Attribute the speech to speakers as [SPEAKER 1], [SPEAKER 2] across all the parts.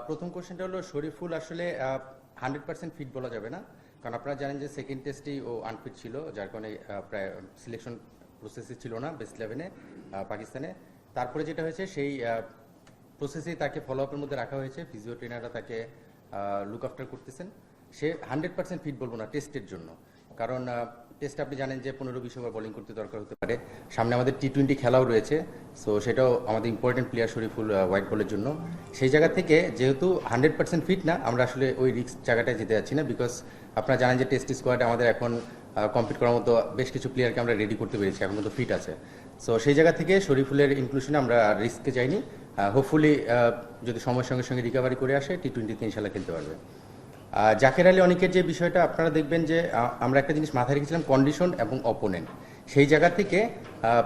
[SPEAKER 1] প্রথম কোশ্চেনটা হলো শরীফুল আসলে 100% ফিট বলা যাবে না, কারণ আপনারা জানেন যে সেকেন্ড টেস্টেই ও আনফিট ছিল, যার কারণে প্রায় সিলেকশন প্রসেসে ছিল না বেস্ট 11-এ পাকিস্তানে। তারপরে যেটা হয়েছে সেই প্রসেসেই তাকে ফলো আপের মধ্যে রাখা হয়েছে, ফিজিও ট্রেনাররা তাকে লুক আফটার করতেছেন। সে 100% ফিট বলবো না টেস্টের জন্য, কারণ টেস্ট আপনি জানেন যে 15-20 ওভার বোলিং করতে দরকার হতে পারে, সামনে আমাদের টি20 খেলাও রয়েছে, সো সেটাও আমাদের ইম্পর্টেন্ট প্লেয়ার শরীফুল হোয়াইট বলের জন্য। সেই জায়গা থেকে যেহেতু 100% ফিট না, আমরা আসলে ওই রিস্ক জায়গাটায় যেতে যাচ্ছি না, বিকজ আপনারা জানেন যে টেস্ট স্কোয়াডে আমাদের এখন কমপ্লিট করার মতো বেশ কিছু প্লেয়ারকে আমরা রেডি করতে পেরেছি, এখন কিন্তু ফিট আছে। সো সেই জায়গা থেকে শরীফুলের ইনক্লুশনে আমরা রিস্কে যাইনি। হোপফুলি যদি সময়ের সঙ্গে সঙ্গে রিকভারি করে আসে টি20-তে ইনশাল্লাহ খেলতে পারবে। জাকের আলী অনেকের যে বিষয়টা আপনারা দেখবেন যে আমরা একটা জিনিস মাথায় রেখেছিলাম, কন্ডিশন এবং অপোনেন্ট। সেই জায়গা থেকে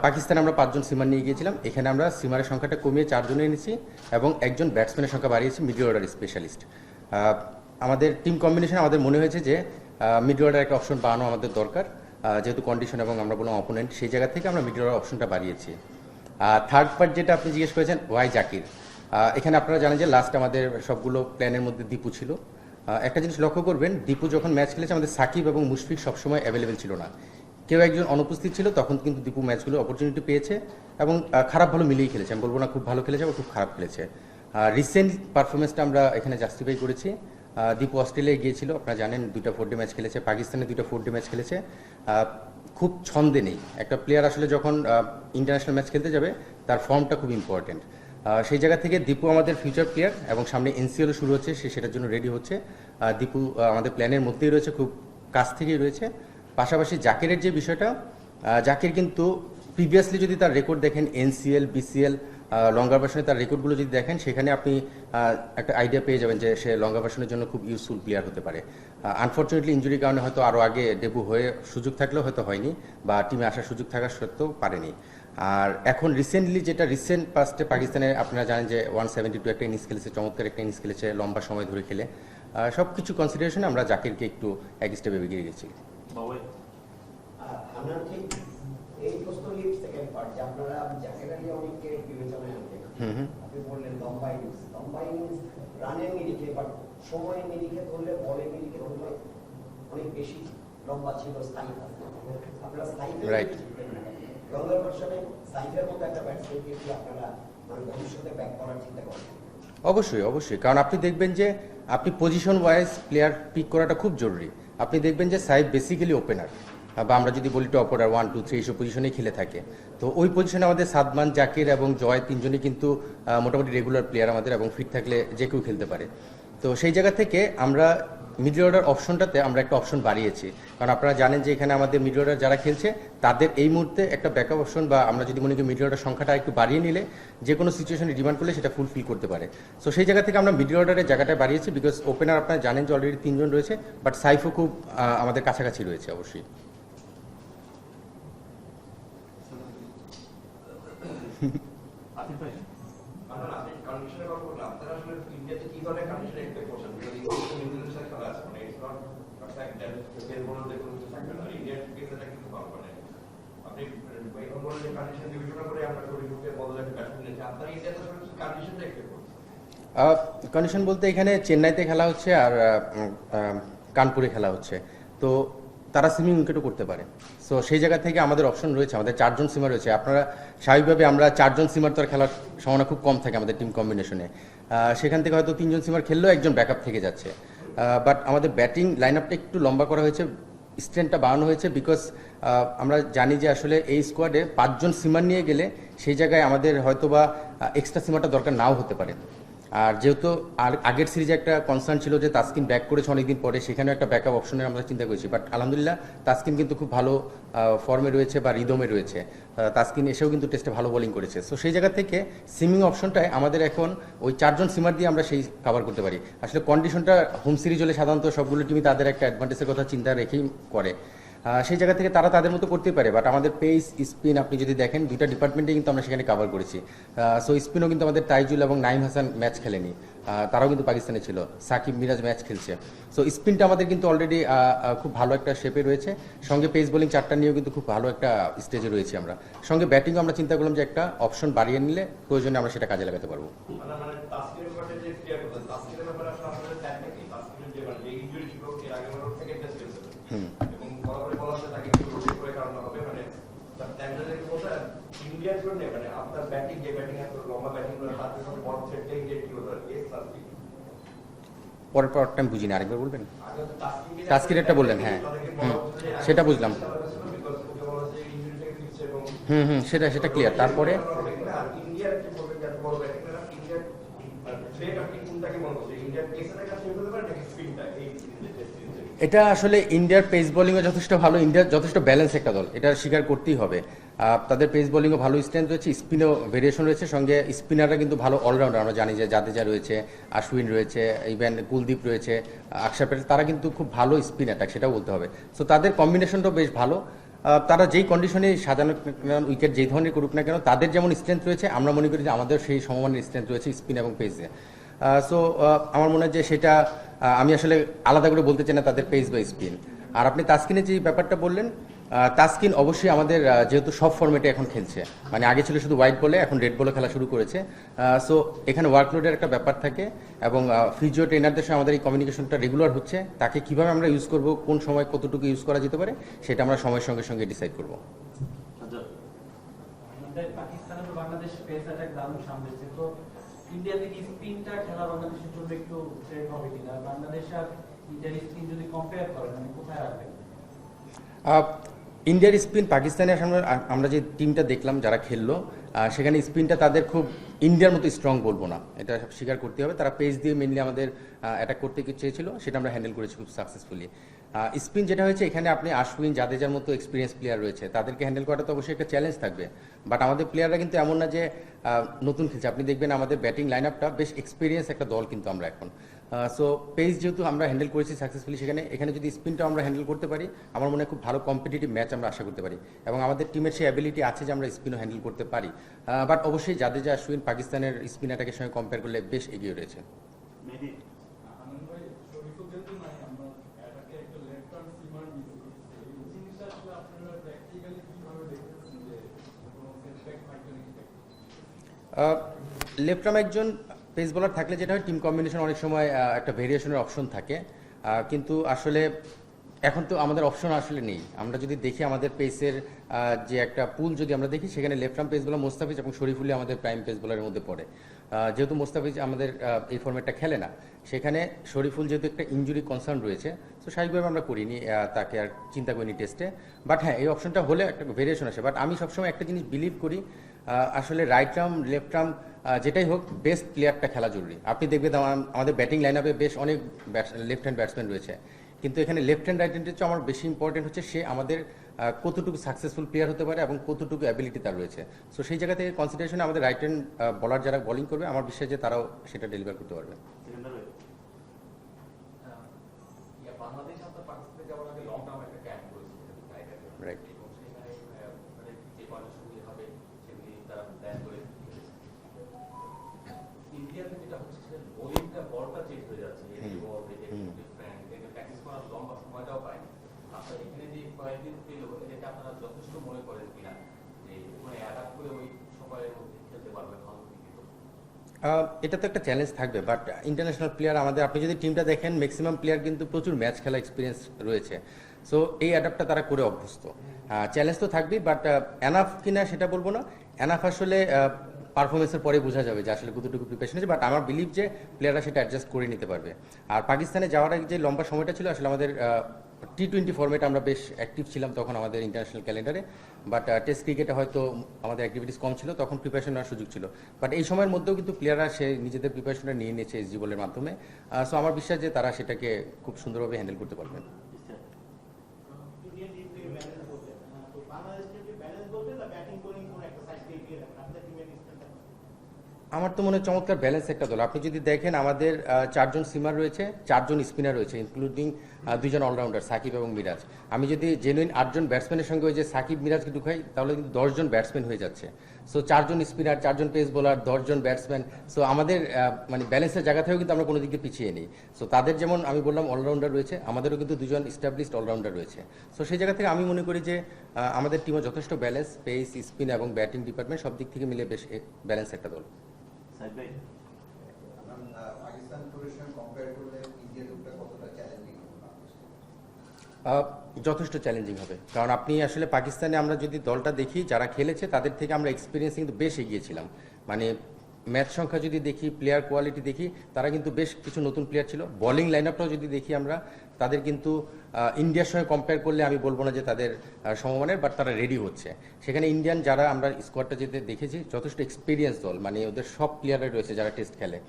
[SPEAKER 1] পাকিস্তানে আমরা 5 জন সিমার নিয়ে গিয়েছিলাম, এখানে আমরা সিমারের সংখ্যাটা কমিয়ে 4 জনে এনেছি এবং একজন ব্যাটসম্যানের সংখ্যা বাড়িয়েছি, মিডল অর্ডার স্পেশালিস্ট। আমাদের টিম কম্বিনেশন আমাদের মনে হয়েছে যে মিডল অর্ডার একটা অপশন বাড়ানো আমাদের দরকার, যেহেতু কন্ডিশন এবং আমরা বললাম অপোনেন্ট, সেই জায়গা থেকে আমরা মিডল অর্ডার অপশনটা বাড়িয়েছি। থার্ড পার্ট যেটা আপনি জিজ্ঞেস করেছেন, ওয়াই জাকির, এখানে আপনারা জানেন যে লাস্ট আমাদের সবগুলো প্ল্যানের মধ্যে দীপু ছিল। একটা জিনিস লক্ষ্য করবেন, দীপু যখন ম্যাচ খেলেছে আমাদের সাকিব এবং মুশফিক সবসময় অ্যাভেলেবেল ছিল না, কেউ একজন অনুপস্থিত ছিল, তখন কিন্তু দীপু ম্যাচগুলো অপরচুনিটি পেয়েছে এবং খারাপ ভালো মিলিয়ে খেলেছে, আমি বলবো না খুব ভালো খেলেছে বা খুব খারাপ খেলেছে। রিসেন্ট পারফরমেন্সটা আমরা এখানে জাস্টিফাই করেছি। দীপু অস্ট্রেলিয়ায় গিয়েছিল, আপনারা জানেন 2টা 4-ডে ম্যাচ খেলেছে, পাকিস্তানে 2টা 4-ডে ম্যাচ খেলেছে, খুব ছন্দে নেই। একটা প্লেয়ার আসলে যখন ইন্টারন্যাশনাল ম্যাচ খেলতে যাবে তার ফর্মটা খুব ইম্পর্টেন্ট। সেই জায়গা থেকে দীপু আমাদের ফিউচার প্লেয়ার এবং সামনে এনসিএলও শুরু হচ্ছে, সে সেটার জন্য রেডি হচ্ছে। দীপু আমাদের প্ল্যানের মধ্যেই রয়েছে, খুব কাছ থেকেই রয়েছে। পাশাপাশি জাকিরের যে বিষয়টা, জাকির কিন্তু প্রিভিয়াসলি যদি তার রেকর্ড দেখেন, এনসিএল, বিসিএল, লঙ্গা ভার্সনে তার রেকর্ডগুলো যদি দেখেন, সেখানে আপনি একটা আইডিয়া পেয়ে যাবেন যে সে লঙ্গা ভার্সনের জন্য খুব ইউজফুল প্লেয়ার হতে পারে। আনফর্চুনেটলি ইঞ্জুরির কারণে হয়তো আরও আগে ডেবু হয়ে সুযোগ থাকলেও হয়তো হয়নি, বা টিমে আসার সুযোগ থাকার সত্ত্বেও পারেনি। আর এখন রিসেন্টলি যেটা রিসেন্ট পাস্টে পাকিস্তানে আপনারা জানেন যে 172 একটা ইনিংস খেলেছে, চমৎকার একটা ইনিংস খেলেছে, লম্বা সময় ধরে খেলে। সব কিছু কনসিডারেশনে আমরা জাকিরকে একটু এক স্টেপে এগিয়ে গেছি।
[SPEAKER 2] এই প্রশ্নের সেকেন্ড পার্ট যে আপনারা জাকের আলী অনেককে বিবেচনায় আনতেন, আপনি বললেন লম্বা ইনিংস রানের নিরিখে বা সময়ের নিরিখে ধরলে, বলের নিরিখে ধরলে অনেক বেশি লম্বা ছিল সাইফ। আপনারা সাইফের
[SPEAKER 1] রাইট,
[SPEAKER 2] লঙ্গা ভার্সনে সাইফের মতো একটা ব্যাটসম্যানকে কি আপনারা মানে ভবিষ্যতে ব্যাক করার চিন্তা করেন?
[SPEAKER 1] অবশ্যই অবশ্যই, কারণ আপনি দেখবেন যে আপনি পজিশন ওয়াইজ প্লেয়ার পিক করাটা খুব জরুরি। আপনি দেখবেন যে সাইফ বেসিক্যালি ওপেনার, বা আমরা যদি বলি টপ অর্ডার 1, 2, 3 এইসব পজিশনেই খেলে থাকে। তো ওই পজিশনে আমাদের সাদমান, জাকির এবং জয় তিনজনই কিন্তু মোটামুটি রেগুলার প্লেয়ার আমাদের, এবং ফিট থাকলে যে কেউ খেলতে পারে। তো সেই জায়গা থেকে আমরা মিডল অর্ডার অপশনটাতে আমরা একটা অপশন বাড়িয়েছি, কারণ আপনারা জানেন যে এখানে আমাদের মিডল অর্ডার যারা খেলছে তাদের এই মুহূর্তে একটা ব্যাকআপ অপশন, বা আমরা যদি মনে করি মিডল অর্ডার সংখ্যাটা একটু বাড়িয়ে নিলে যে কোনো সিচুয়েশনে ডিমান্ড করলে সেটা ফুলফিল করতে পারে। সো সেই জায়গা থেকে আমরা মিডল অর্ডারের জায়গাটা বাড়িয়েছি, বিকজ ওপেনার আপনারা জানেন যে অলরেডি 3 জন রয়েছে, বাট সাইফও খুব আমাদের কাছাকাছি রয়েছে অবশ্যই। কন্ডিশন বলতে এখানে চেন্নাইতে খেলা হচ্ছে আর কানপুরে খেলা হচ্ছে, তো তারা সিমিং উইকেটও করতে পারে। সো সেই জায়গা থেকে আমাদের অপশন রয়েছে, আমাদের 4 জন সিমার রয়েছে। আপনারা স্বাভাবিকভাবে আমরা 4 জন সিমার তো আর খেলার সম্ভাবনা খুব কম থাকে আমাদের টিম কম্বিনেশনে, সেখান থেকে হয়তো 3 জন সিমার খেললেও একজন ব্যাকআপ থেকে যাচ্ছে। বাট আমাদের ব্যাটিং লাইন আপটা একটু লম্বা করা হয়েছে, স্ট্রেন্থটা বাড়ানো হয়েছে, বিকজ আমরা জানি যে আসলে এই স্কোয়াডে 5 জন সিমার নিয়ে গেলে সেই জায়গায় আমাদের হয়তোবা এক্সট্রা সিমারটা দরকার নাও হতে পারে। আর যেহেতু আগের সিরিজে একটা কনসার্ন ছিল যে তাসকিন ব্যাক করেছে অনেকদিন পরে, সেখানেও একটা ব্যাকআপ অপশনের আমরা চিন্তা করেছি, বাট আলহামদুলিল্লাহ তাসকিন কিন্তু খুব ভালো ফর্মে রয়েছে বা রিদমে রয়েছে। তাসকিন এসেও কিন্তু টেস্টে ভালো বোলিং করেছে। সো সেই জায়গা থেকে সিমিং অপশনটায় আমাদের এখন ওই 4 জন সিমার দিয়ে আমরা সেই কভার করতে পারি। আসলে কন্ডিশনটা হোম সিরিজ হলে সাধারণত সবগুলো টিমই তাদের একটা অ্যাডভান্টেজের কথা চিন্তা রেখেই করে, সেই জায়গা থেকে তারা তাদের মতো করতে পারে। বাট আমাদের পেস, স্পিন আপনি যদি দেখেন 2টা ডিপার্টমেন্টে কিন্তু আমরা সেখানে কভার করেছি। সো স্পিনও কিন্তু আমাদের তাইজুল এবং নাইম হাসান ম্যাচ খেলেনি, তারাও কিন্তু পাকিস্তানে ছিল, সাকিব মিরাজ ম্যাচ খেলছে। সো স্পিনটা আমাদের কিন্তু অলরেডি খুব ভালো একটা শেপে রয়েছে, সঙ্গে পেস বোলিং 4টা নিয়েও কিন্তু খুব ভালো একটা স্টেজে রয়েছে আমরা। সঙ্গে ব্যাটিংও আমরা চিন্তা করলাম যে একটা অপশন বাড়িয়ে নিলে প্রয়োজনে আমরা সেটা কাজে লাগাতে পারবো।
[SPEAKER 3] যে ক্লিয়ার করলেন তাসকিনের ব্যাপারে আসলে আপনাদের প্ল্যানটা কি? তাসকিনের যে মানে যে ইনজুরি ছিল এর আগে বড় সেকেন্ড টেস্ট খেলছিল এবং বরাবরই বলা হচ্ছে তাকে একটু রোটেট করে কারণ হবে মানে তার প্ল্যানটা কি বলতে ইন্ডিয়ার জন্য মানে আপনার ব্যাটিং যে ব্যাটিং এত লম্বা ব্যাটিং করে তার জন্য বড় সেটটা ইন্ডিয়া কি হলো এস তাসকিন
[SPEAKER 1] পরের পরটা আমি বুঝিনি, আরেকবার বলবেন।
[SPEAKER 3] আগে তো তাসকিনকে
[SPEAKER 1] তাস্কিনেরটা বললেন, হ্যাঁ। সেটা বুঝলাম। সেটা ক্লিয়ার। তারপরে এটা আসলে ইন্ডিয়ার পেস বোলিংও যথেষ্ট ভালো, ইন্ডিয়ার যথেষ্ট ব্যালেন্স একটা দল, এটা স্বীকার করতেই হবে। তাদের পেস বোলিংও ভালো স্ট্রেংথ রয়েছে, স্পিনও ভেরিয়েশন রয়েছে, সঙ্গে স্পিনাররা কিন্তু ভালো অলরাউন্ডার। আমরা জানি যে জাদেজা রয়েছে, আশ্বিন রয়েছে, ইভেন কুলদীপ রয়েছে, আকসার প্যাটেল, তারা কিন্তু খুব ভালো স্পিন অ্যাটাক, সেটাও বলতে হবে। সো তাদের কম্বিনেশনটাও বেশ ভালো। তারা যেই কন্ডিশনে সাজানো উইকেট যেই ধরনের করুক না কেন, তাদের যেমন স্ট্রেংথ রয়েছে, আমরা মনে করি যে আমাদের সেই সমমানের স্ট্রেংথ রয়েছে স্পিন এবং পেসে। সো আমার মনে হয় যে সেটা আমি আসলে আলাদা করে বলতে চাই না তাদের পেস বা স্পিন। আর আপনি তাসকিনের যে ব্যাপারটা বললেন, তাসকিন অবশ্যই আমাদের যেহেতু সব ফর্মেটে এখন খেলছে, মানে আগে ছিল শুধু হোয়াইট বলে, এখন রেড বলে খেলা শুরু করেছে। সো এখানে ওয়ার্কলোডের একটা ব্যাপার থাকে এবং ফিজিও ট্রেনারদের সঙ্গে আমাদের এই কমিউনিকেশনটা রেগুলার হচ্ছে। তাকে কিভাবে আমরা ইউজ করব, কোন সময় কতটুকু ইউজ করা যেতে পারে, সেটা আমরা সময়ের সঙ্গে সঙ্গে ডিসাইড করব।
[SPEAKER 4] পাকিস্তানের বাংলাদেশ পেস অ্যাটাক দারুণ সামলেছে, তো ইন্ডিয়া থেকে স্পিনটা খেলা বাংলাদেশের জন্য একটু সেফ হবে কিনা? বাংলাদেশ আর ইন্ডিয়ার স্পিন যদি কম্পেয়ার করেন মানে কোথায় রাখবেন?
[SPEAKER 1] ইন্ডিয়ার স্পিন পাকিস্তানের সামনে আমরা যে টিমটা দেখলাম যারা খেললো, সেখানে স্পিনটা তাদের খুব ইন্ডিয়ার মতো স্ট্রং বলবো না, এটা স্বীকার করতে হবে। তারা পেস দিয়ে মেনলি আমাদের অ্যাটাক করতে চেয়েছিল, সেটা আমরা হ্যান্ডেল করেছি খুব সাকসেসফুলি। স্পিন যেটা হয়েছে, এখানে আপনি আশ্বিন জাদেজার মতো এক্সপিরিয়েন্স প্লেয়ার রয়েছে, তাদেরকে হ্যান্ডেল করাটা তো অবশ্যই একটা চ্যালেঞ্জ থাকবে। বাট আমাদের প্লেয়াররা কিন্তু এমন না যে নতুন খেলছে, আপনি দেখবেন আমাদের ব্যাটিং লাইন আপটা বেশ এক্সপিরিয়েন্স একটা দল কিন্তু আমরা এখন। সো পেস যেহেতু আমরা হ্যান্ডেল করেছি সাকসেসফুলি, এখানে যদি স্পিনটা আমরা হ্যান্ডেল করতে পারি, আমার মনে হয় খুব ভালো কম্পিটিটিভ ম্যাচ আমরা আশা করতে পারি। এবং আমাদের টিমের সেই অ্যাবিলিটি আছে যে আমরা স্পিনও হ্যান্ডেল করতে পারি। বাট অবশ্যই জাদেজা আশ্বিন পাকিস্তানের স্পিন অ্যাটাকের সঙ্গে কম্পেয়ার করলে বেশ এগিয়ে রয়েছে। লেফট আর্ম একজন পেস বোলার থাকলে যেটা হয়, টিম কম্বিনেশন অনেক সময় একটা ভেরিয়েশনের অপশন থাকে, কিন্তু আসলে এখন তো আমাদের অপশন আসলে নেই। আমরা যদি দেখি আমাদের পেসের যে একটা পুল যদি আমরা দেখি, সেখানে left arm pace bowler Mustafiz এবং শরীফুল্লাহ আমাদের প্রাইম পেস বোলারের মধ্যে পড়ে। যেহেতু মোস্তাফিজ আমাদের এই ফর্মেটটা খেলে না, সেখানে শরীফুল যেহেতু একটা ইনজুরি কনসার্ন রয়েছে, তো স্বাভাবিকভাবে আমরা করিনি, তাকে আর চিন্তা করিনি টেস্টে। বাট হ্যাঁ, এই অপশনটা হলে একটা ভেরিয়েশন আসে। বাট আমি সবসময় একটা জিনিস বিলিভ করি, আসলে রাইট আর্ম লেফট আর্ম যেটাই হোক, বেস্ট প্লেয়ারটা খেলা জরুরি। আপনি দেখবেন আমাদের ব্যাটিং লাইন আপে বেশ অনেক লেফট হ্যান্ড ব্যাটসম্যান রয়েছে, কিন্তু এখানে লেফট হ্যান্ড রাইট হ্যান্ডের চেয়ে আমার বেশি ইম্পর্টেন্ট হচ্ছে সে আমাদের কতটুকু সাকসেসফুল প্লেয়ার হতে পারে এবং কতটুকু অ্যাবিলিটি তার রয়েছে। সো সেই জায়গা থেকে কনসিডারেশনে আমাদের রাইট হ্যান্ড বলার যারা বোলিং করবে, আমার বিশ্বাস যে তারাও সেটা ডেলিভার করতে পারবে।
[SPEAKER 3] বাংলাদেশ আপনার পাকিস্তানে যাওয়ার আগে লং টার্ম একটা ক্যাম্প করেছিল,
[SPEAKER 1] রাইট।
[SPEAKER 3] এবং সেখানে মানে যে কর্মসূচি হবে সেগুলি তারা প্ল্যান করে ইন্ডিয়াতে যেটা হচ্ছে সেটা বোলিংটা বলটা চেঞ্জ হয়ে যাচ্ছে, বল থেকে ডিফারেন্ট, এটাকে প্র্যাকটিস করার লম্বা সময়টাও পায়নি। আপনার এখানে যে কয়েকদিন পেল, এটাকে আপনারা যথেষ্ট মনে করেন কিনা যে ওখানে অ্যাডাপ্ট করে ওই সময়ের মধ্যে খেলতে পারবে ভালো ক্রিকেট?
[SPEAKER 1] এটা তো একটা চ্যালেঞ্জ থাকবে, বাট ইন্টারন্যাশনাল প্লেয়ার আমাদের, আপনি যদি টিমটা দেখেন, ম্যাক্সিমাম প্লেয়ার কিন্তু প্রচুর ম্যাচ খেলা এক্সপিরিয়েন্স রয়েছে। সো এই অ্যাডাপ্টটা তারা করে অভ্যস্ত। চ্যালেঞ্জ তো থাকবেই, বাট এনাফ কিনা সেটা বলবো না। এনাফ আসলে পারফরমেন্সের পরে বোঝা যাবে যে আসলে কতটুকু প্রিপারেশন আছে, বাট আমার বিলিভ যে প্লেয়াররা সেটা অ্যাডজাস্ট করে নিতে পারবে। আর পাকিস্তানে যাওয়ার আগে যে লম্বা সময়টা ছিল, আসলে আমাদের T20 ফর্মেটে আমরা বেশ অ্যাক্টিভ ছিলাম তখন আমাদের ইন্টারন্যাশনাল ক্যালেন্ডারে, বাট টেস্ট ক্রিকেটে হয়তো আমাদের অ্যাক্টিভিটিস কম ছিল, তখন প্রিপারেশন নেওয়ার সুযোগ ছিল। বাট এই সময়ের মধ্যেও কিন্তু প্লেয়াররা সে নিজেদের প্রিপারেশনটা নিয়ে নিয়েছে এসজি বলের মাধ্যমে। সো আমার বিশ্বাস যে তারা সেটাকে খুব সুন্দরভাবে হ্যান্ডেল করতে পারবেন। আমার তো মনে হয় চমৎকার ব্যালেন্স একটা দল। আপনি যদি দেখেন আমাদের 4 জন সিমার রয়েছে, 4 জন স্পিনার রয়েছে, ইনক্লুডিং 2 জন অলরাউন্ডার সাকিব এবং মিরাজ। আমি যদি জেনুইন 8 জন ব্যাটসম্যানের সঙ্গে ওই যে সাকিব মিরাজকে ঢুকাই, তাহলে কিন্তু 10 জন ব্যাটসম্যান হয়ে যাচ্ছে। সো 4 জন স্পিনার, 4 জন পেস বোলার, 10 জন ব্যাটসম্যান। সো আমাদের মানে ব্যালেন্সের জায়গা থেকেও কিন্তু আমরা কোনো দিকে পিছিয়ে নেই। সো তাদের যেমন আমি বললাম অলরাউন্ডার রয়েছে, আমাদেরও কিন্তু 2 জন এস্টাবলিশড অলরাউন্ডার রয়েছে। সো সেই জায়গা থেকে আমি মনে করি যে আমাদের টিমও যথেষ্ট ব্যালেন্স, পেস, স্পিন এবং ব্যাটিং ডিপার্টমেন্ট সব দিক থেকে মিলে বেশ ব্যালেন্স একটা দল।
[SPEAKER 5] সাইদ ভাই
[SPEAKER 1] আহ, যথেষ্ট চ্যালেঞ্জিং হবে, কারণ আপনি আসলে পাকিস্তানে আমরা যদি দলটা দেখি যারা খেলেছে তাদের থেকে আমরা এক্সপিরিয়েন্স কিন্তু বেশ এগিয়েছিলাম। মানে ম্যাচ সংখ্যা যদি দেখি, প্লেয়ার কোয়ালিটি দেখি, তারা কিন্তু বেশ কিছু নতুন প্লেয়ার ছিল। বোলিং লাইন আপটাও যদি দেখি আমরা, তাদের কিন্তু ইন্ডিয়ার সঙ্গে কম্পেয়ার করলে আমি বলবো না যে তাদের সমমানের, বাট তারা রেডি হচ্ছে। সেখানে ইন্ডিয়ান যারা আমরা স্কোয়াডটা যেতে দেখেছি যথেষ্ট এক্সপিরিয়েন্স দল, মানে ওদের সব প্লেয়াররাই রয়েছে যারা টেস্ট খেলে।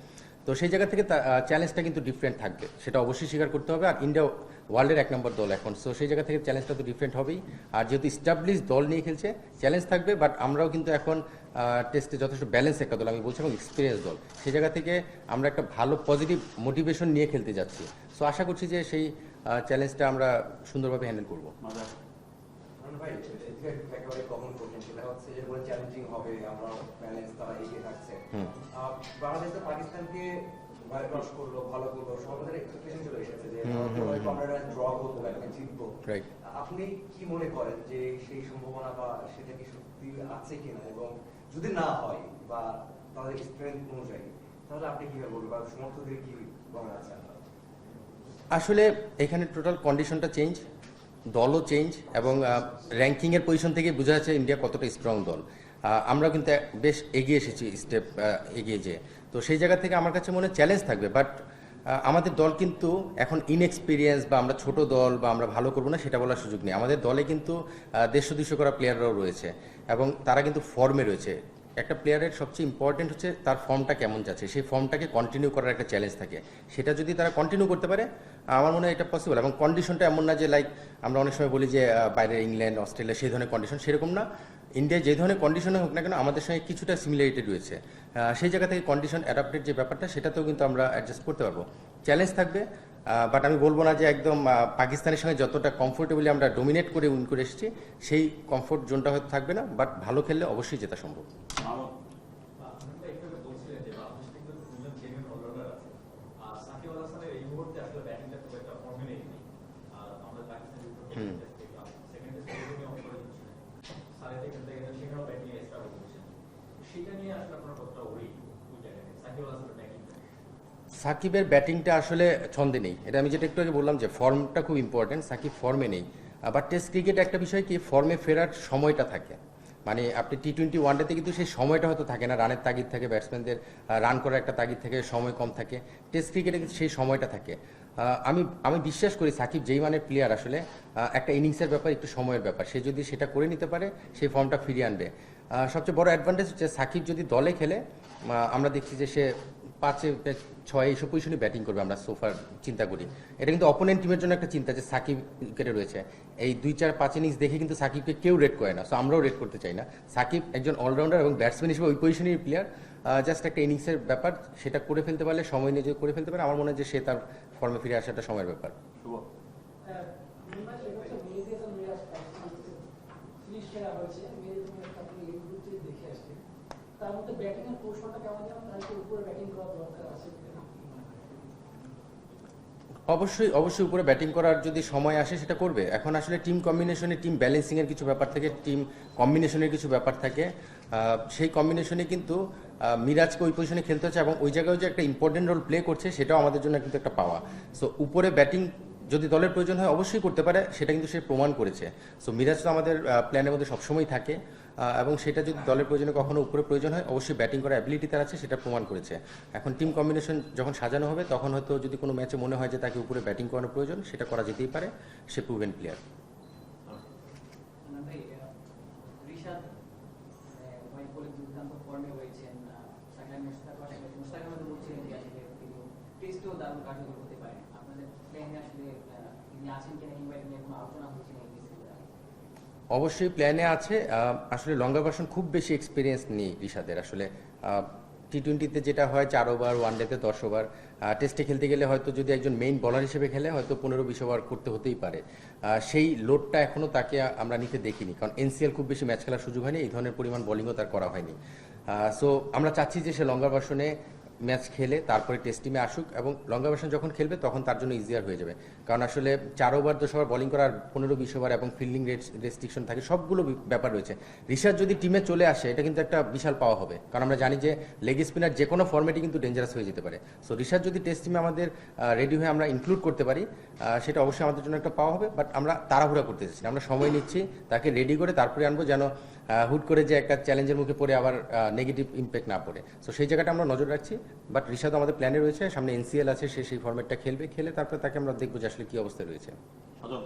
[SPEAKER 1] তো সেই জায়গা থেকে চ্যালেঞ্জটা কিন্তু ডিফারেন্ট থাকবে, সেটা অবশ্যই স্বীকার করতে হবে। আর ইন্ডিয়া ওয়ার্ল্ডের 1 নম্বর দল এখন, সো সেই জায়গা থেকে চ্যালেঞ্জটা তো ডিফারেন্ট হবেই। আর যেহেতু স্টাবলিশ দল নিয়ে খেলছে, চ্যালেঞ্জ থাকবে, বাট আমরাও কিন্তু এখন টেস্টে যথেষ্ট ব্যালেন্স একটা দল আমি বলছি, এবং এক্সপিরিয়েন্স দল। সেই জায়গা থেকে আমরা একটা ভালো পজিটিভ মোটিভেশন নিয়ে খেলতে যাচ্ছি। সো আশা করছি যে সেই চ্যালেঞ্জটা আমরা সুন্দরভাবে হ্যান্ডেল করবো।
[SPEAKER 5] ভাই একেবারে কমন কোশ্চেন, সেটা হচ্ছে যে বলে চ্যালেঞ্জিং হবে, আমরা ব্যালেন্স তারা এগিয়ে থাকছে। বাংলাদেশ তো পাকিস্তানকে বাইরে ক্রস করলো, ভালো করলো, সবার এক্সপেকটেশন চলে এসেছে যে আমরা ড্র করবো, একটা জিতবো। আপনি কি মনে করেন যে সেই সম্ভাবনা বা সেটা কি সত্যি আছে কিনা, এবং যদি না হয় বা তাদের স্ট্রেংথ অনুযায়ী, তাহলে আপনি কিভাবে বলবেন বা সমর্থকদের কি মনে আছে?
[SPEAKER 1] আসলে এখানে টোটাল কন্ডিশনটা চেঞ্জ, দলও চেঞ্জ, এবং র্যাঙ্কিংয়ের পজিশন থেকে বোঝা যাচ্ছে ইন্ডিয়া কতটা স্ট্রং দল। আমরা কিন্তু বেশ এগিয়ে এসেছি স্টেপ এগিয়ে যেয়ে। তো সেই জায়গা থেকে আমার কাছে মনে হয় চ্যালেঞ্জ থাকবে, বাট আমাদের দল কিন্তু এখন ইনএক্সপিরিয়েন্স বা আমরা ছোট দল বা আমরা ভালো করবো না সেটা বলার সুযোগ নেই। আমাদের দলে কিন্তু 150-200 করা প্লেয়াররাও রয়েছে, এবং তারা কিন্তু ফর্মে রয়েছে। একটা প্লেয়ারের সবচেয়ে ইম্পর্টেন্ট হচ্ছে তার ফর্মটা কেমন যাচ্ছে, সেই ফর্মটাকে কন্টিনিউ করার একটা চ্যালেঞ্জ থাকে। সেটা যদি তারা কন্টিনিউ করতে পারে, আমার মনে হয় এটা পসিবল। এবং কন্ডিশনটা এমন না যে লাইক আমরা অনেক সময় বলি যে বাইরে ইংল্যান্ড, অস্ট্রেলিয়া সেই ধরনের কন্ডিশন, সেরকম না। ইন্ডিয়া যে ধরনের কন্ডিশনে হোক না কেন, আমাদের সঙ্গে কিছুটা সিমিলারিটি রয়েছে। সেই জায়গা থেকে কন্ডিশন অ্যাডাপ্টেড যে ব্যাপারটা, সেটাতেও কিন্তু আমরা অ্যাডজাস্ট করতে পারবো। চ্যালেঞ্জ থাকবে, বাট আমি বলবো না যে একদম পাকিস্তানের সঙ্গে যতটা কমফোর্টেবলি আমরা ডোমিনেট করে উইন করে এসেছি, সেই কমফোর্ট জোনটা হয়তো থাকবে না, বাট ভালো খেললে অবশ্যই জেতা সম্ভব। সাকিবের ব্যাটিংটা আসলে ছন্দে নেই, এটা আমি যেটা একটু আগে বললাম যে ফর্মটা খুব ইম্পর্টেন্ট। সাকিব ফর্মে নেই। আবার টেস্ট ক্রিকেট একটা বিষয় কি, ফর্মে ফেরার সময়টা থাকে। মানে আপনি T20 ওয়ানডেতে কিন্তু সেই সময়টা হয়তো থাকে না, রানের তাগিদ থাকে, ব্যাটসম্যানদের রান করার একটা তাগিদ থাকে, সময় কম থাকে। টেস্ট ক্রিকেটে কিন্তু সেই সময়টা থাকে। আমি বিশ্বাস করি সাকিব যেই মানের প্লেয়ার, আসলে একটা ইনিংসের ব্যাপার, একটু সময়ের ব্যাপার, সে যদি সেটা করে নিতে পারে সেই ফর্মটা ফিরিয়ে আনবে। সবচেয়ে বড় অ্যাডভান্টেজ হচ্ছে সাকিব যদি দলে খেলে, আমরা দেখছি যে সে 5-6 এইসব পজিশনে ব্যাটিং করবে, আমরা সোফার চিন্তা করি। এটা কিন্তু অপোনেন্ট টিমের জন্য একটা চিন্তা যে সাকিব উইকেটে রয়েছে। এই 2-4-5 ইনিংস দেখে কিন্তু সাকিবকে কেউ রেট করে না, সো আমরাও রেট করতে চাই না। সাকিব একজন অলরাউন্ডার এবং ব্যাটসম্যান হিসেবে ওই পজিশনের প্লেয়ার। জাস্ট একটা ইনিংসের ব্যাপার, সেটা করে ফেলতে পারলে, সময় নিয়ে যদি করে ফেলতে পারে, আমার মনে হয় যে সে তার ফর্মে ফিরে আসাটা সময়ের ব্যাপার।
[SPEAKER 6] তার মধ্যে ব্যাটিং এর কৌশলটা কেমন, তাহলে উপরে ব্যাটিং করার দরকার আছে?
[SPEAKER 1] অবশ্যই উপরে ব্যাটিং করার যদি সময় আসে সেটা করবে। এখন আসলে টিম কম্বিনেশনে, টিম ব্যালেন্সিংয়ের কিছু ব্যাপার থাকে, টিম কম্বিনেশনের কিছু ব্যাপার থাকে। সেই কম্বিনেশনে কিন্তু মিরাজকে ওই পজিশনে খেলতে হচ্ছে, এবং ওই জায়গায় যে একটা ইম্পর্টেন্ট রোল প্লে করছে, সেটাও আমাদের জন্য কিন্তু একটা পাওয়া। সো উপরে ব্যাটিং যদি দলের প্রয়োজন হয় অবশ্যই করতে পারে, সেটা কিন্তু সে প্রমাণ করেছে। সো মিরাজ তো আমাদের প্ল্যানের মধ্যে সবসময় থাকে, এবং সেটা যদি দলের প্রয়োজনে কখনো উপরে প্রয়োজন হয়, অবশ্যই ব্যাটিং করার অ্যাবিলিটি তার আছে, সেটা প্রমাণ করেছে। এখন টিম কম্বিনেশন যখন সাজানো হবে, তখন হয়তো যদি কোনো ম্যাচে মনে হয় যে তাকে উপরে ব্যাটিং করানোর প্রয়োজন, সেটা করা যেতেই পারে। সে প্রুভেন প্লেয়ার। অবশ্যই প্ল্যানে আছে। আসলে লঙ্গা ভার্সন খুব বেশি এক্সপিরিয়েন্স নেই রিশাদের। আসলে T20-তে যেটা হয় 4 ওভার, ওয়ানডেতে 10 ওভার, টেস্টে খেলতে গেলে হয়তো যদি একজন মেইন বলার হিসেবে খেলে হয়তো 15-20 ওভার করতে হতেই পারে। সেই লোডটা এখনও তাকে আমরা নিতে দেখিনি, কারণ NCL খুব বেশি ম্যাচ খেলার সুযোগ হয়নি, এই ধরনের পরিমাণ বোলিংও তার করা হয়নি। সো আমরা চাচ্ছি যে সে লঙ্গা ভার্সনে ম্যাচ খেলে তারপরে টেস্ট টিমে আসুক এবং লঙ্কা ভার্সন যখন খেলবে তখন তার জন্য ইজিয়ার হয়ে যাবে, কারণ আসলে 4 ওভার 10 ওভার বোলিং করার 15-20 ওভার এবং ফিল্ডিং রেস্ট্রিকশন থাকে, সবগুলো ব্যাপার রয়েছে। রিশাদ যদি টিমে চলে আসে এটা কিন্তু একটা বিশাল পাওয়া হবে, কারণ আমরা জানি যে লেগ স্পিনার যে কোনো ফর্মেটে কিন্তু ডেঞ্জারাস হয়ে যেতে পারে। সো রিশাদ যদি টেস্ট টিমে আমাদের রেডি হয়ে আমরা ইনক্লুড করতে পারি সেটা অবশ্যই আমাদের জন্য একটা পাওয়া হবে, বাট আমরা তাড়াহুড়া করতে চাচ্ছি না, আমরা সময় নিচ্ছি তাকে রেডি করে তারপরে আনবো, যেন হুট করে যে একটা চ্যালেঞ্জের মুখে পড়ে আবার নেগেটিভ ইম্প্যাক্ট না পড়ে। সো সেই জায়গাটা আমরা নজর রাখছি, বাট রিশাদ আমাদের প্ল্যানে রয়েছে, সামনে এনসিএল আছে, সে সেই ফর্মেটটা খেলবে, খেলে তারপরে তাকে আমরা দেখবো যে আসলে কি অবস্থায় রয়েছে।
[SPEAKER 7] সজল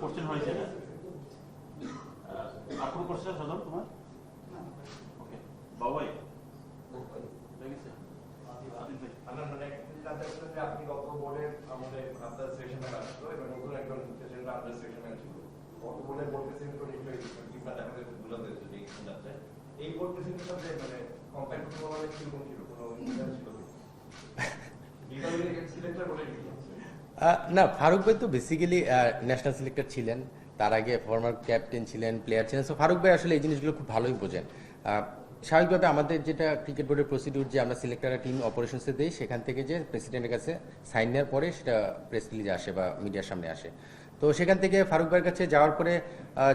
[SPEAKER 7] কোশ্চেন হয়েছে না, আর কোনো কোশ্চেন সজল তোমার? ওকে বাবাই
[SPEAKER 3] আপনি গত বোর্ডের আমাদের আপনার সেশনে আসলো এবং নতুন একজন প্রেসিডেন্ট আপনার সেশনে আসলো, গত বোর্ডের বোর্ড প্রেসিডেন্ট করে নিশ্চয়ই দেখা যাচ্ছে বুঝাতে যাচ্ছে এই বোর্ড প্রেসিডেন্টের সাথে মানে কম্পেয়ার করতে বলা কিরকম ছিল, কোনো ছিল সিলেক্টর বলে
[SPEAKER 1] না, ফারুক ভাই তো বেসিক্যালি ন্যাশনাল সিলেক্টর ছিলেন, তার আগে ফর্মার ক্যাপ্টেন ছিলেন, প্লেয়ার ছিলেন। সো ফারুক ভাই আসলে এই জিনিসগুলো খুব ভালোই বোঝেন। স্বাভাবিকভাবে আমাদের যেটা ক্রিকেট বোর্ডের প্রসিডিউর যে আমরা সিলেক্টররা টিম অপারেশনসে দিই, সেখান থেকে যে প্রেসিডেন্টের কাছে সাইন নেওয়ার পরে সেটা প্রেস রিলিজে আসে বা মিডিয়ার সামনে আসে। তো সেখান থেকে ফারুক ভাইয়ের কাছে যাওয়ার পরে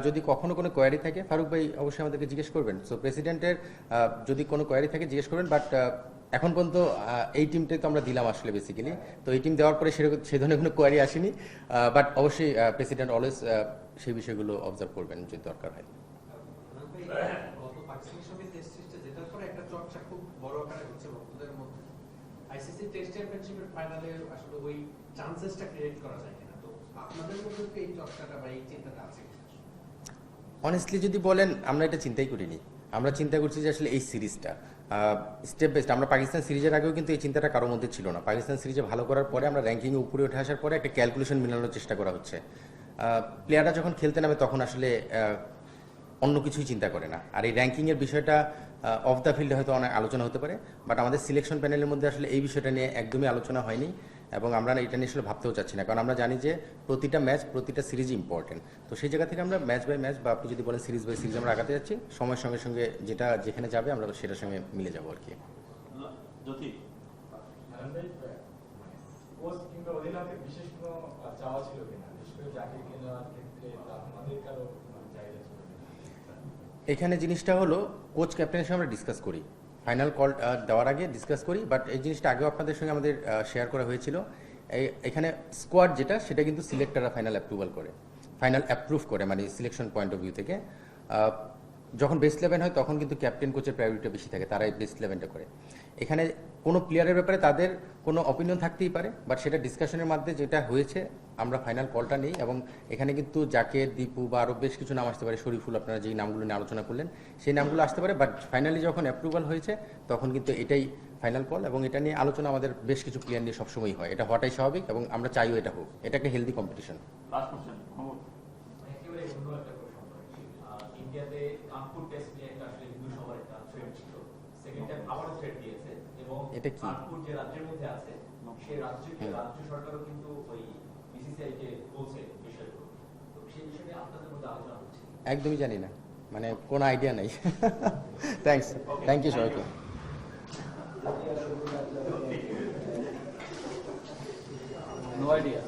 [SPEAKER 1] যদি কখনো কোনো কোয়ারি থাকে ফারুক ভাই অবশ্যই আমাদেরকে জিজ্ঞেস করবেন। সো প্রেসিডেন্টের যদি কোনো কোয়ারি থাকে জিজ্ঞেস করবেন, বাট এখন পর্যন্ত এই টিমটাই তো আমরা দিলাম আসলে বেসিক্যালি, তো এই টিম দেওয়ার পরে সে ধরনের কোনো কোয়ারি আসেনি, বাট অবশ্যই প্রেসিডেন্ট অলওয়েজ সেই বিষয়গুলো অবজার্ভ করবেন যদি দরকার হয়।
[SPEAKER 8] গত পাকিস্তানের সঙ্গে টেস্ট সিরিজে জেতার পরে একটা চর্চা খুব বড় আকারে হচ্ছে ভক্তদের মধ্যে, আইসিসি টেস্ট চ্যাম্পিয়নশিপের ফাইনালে আসলে ওই চান্সেসটা ক্রিয়েট করা যায় কিনা, তো আপনাদের মধ্যে কি এই চর্চাটা বা এই চিন্তাটা আছে কিনা?
[SPEAKER 1] অনেস্টলি যদি বলেন আমরা এটা চিন্তাই করিনি, আমরা চিন্তা করছি যে আসলে এই সিরিজটা স্টেপ বাই স্টেপ, আমরা পাকিস্তান সিরিজের আগেও কিন্তু এই চিন্তাটা কারোর মধ্যে ছিল না। পাকিস্তান সিরিজে ভালো করার পরে আমরা র্যাঙ্কিংয়ে উপরে উঠে আসার পরে একটা ক্যালকুলেশন মেলানোর চেষ্টা করা হচ্ছে। প্লেয়াররা যখন খেলতে নামে তখন আসলে অন্য কিছুই চিন্তা করে না, আর এই র্যাঙ্কিংয়ের বিষয়টা অফ দ্য ফিল্ডে হয়তো অনেক আলোচনা হতে পারে, বাট আমাদের সিলেকশন প্যানেলের মধ্যে আসলে এই বিষয়টা নিয়ে একদমই আলোচনা হয়নি এবং আমরা এটা নিয়ে আসলে ভাবতেও চাচ্ছি না, কারণ আমরা জানি যে প্রতিটা ম্যাচ প্রতিটা সিরিজ ইম্পর্টেন্ট। তো সেই জায়গা থেকে আমরা ম্যাচ বাই ম্যাচ বা আপনি যদি বলেন সিরিজ বাই সিরিজ আমরা আগাতে যাচ্ছি, সময়ের সঙ্গে সঙ্গে যেটা যেখানে যাবে আমরা সেটার সঙ্গে মিলে যাবো আর কি।
[SPEAKER 7] জ্যোতি
[SPEAKER 9] কোচ কিংবা অধিনায়কের বিশেষ কোনো চাওয়া ছিল কিনা, বিশেষ করে জাকিরকে নেওয়ার ক্ষেত্রে আমাদের কারো চাহিদা ছিল?
[SPEAKER 1] এখানে জিনিসটা হলো কোচ ক্যাপ্টেনের সঙ্গে আমরা ডিসকাস করি, ফাইনাল কল দেওয়ার আগে ডিসকাস করি, বাট এই জিনিসটা আগেও আপনাদের সঙ্গে আমাদের শেয়ার করা হয়েছিল। এখানে স্কোয়াড যেটা সেটা কিন্তু সিলেক্টররা ফাইনাল অ্যাপ্রুভাল করে, ফাইনাল অ্যাপ্রুভ করে, মানে সিলেকশন পয়েন্ট অফ ভিউ থেকে। যখন বেস্ট 11 হয় তখন কিন্তু ক্যাপ্টেন কোচের প্রায়োরিটি বেশি থাকে, তারাই বেস্ট 11টা করে। এখানে কোনো প্লেয়ারের ব্যাপারে তাদের কোনো অপিনিয়ন থাকতেই পারে, বাট সেটা ডিসকাশনের মাধ্যমে যেটা হয়েছে আমরা ফাইনাল কলটা নেই, এবং এখানে কিন্তু জাকের, দীপু বা আরও বেশ কিছু নাম আসতে পারে, শরীফুল, আপনারা যেই নামগুলো নিয়ে আলোচনা করলেন সেই নামগুলো আসতে পারে, বাট ফাইনালি যখন অ্যাপ্রুভাল হয়েছে তখন কিন্তু এটাই ফাইনাল কল, এবং এটা নিয়ে আলোচনা আমাদের বেশ কিছু প্লেয়ার নিয়ে সবসময়ই হয়, এটা হওয়াটাই স্বাভাবিক এবং আমরা চাইও এটা হোক, এটা একটা হেলদি কম্পিটিশন।
[SPEAKER 7] লাস্ট কোশ্চেন
[SPEAKER 9] একেবারে অন্য একটা প্রশ্ন করি। ইন্ডিয়াতে কানপুর টেস্ট নিয়ে একটা আসলে হিন্দু সবার একটা থ্রেড ছিল, সেকেন্ড টাইম আবারও থ্রেড দিয়েছে, এবং
[SPEAKER 1] এটা কি?
[SPEAKER 9] কানপুর যে রাজ্যের মধ্যে আছে সেই রাজ্য সরকারও কিন্তু ওই বিসিসিআই কে বলছে বিষয়গুলো, তো সেই বিষয়ে আপনাদের মধ্যে আলোচনা হচ্ছে?
[SPEAKER 1] একদমই জানি না, মানে কোনো আইডিয়া নাই। থ্যাংক ইউ সবাইকে।
[SPEAKER 4] No idea.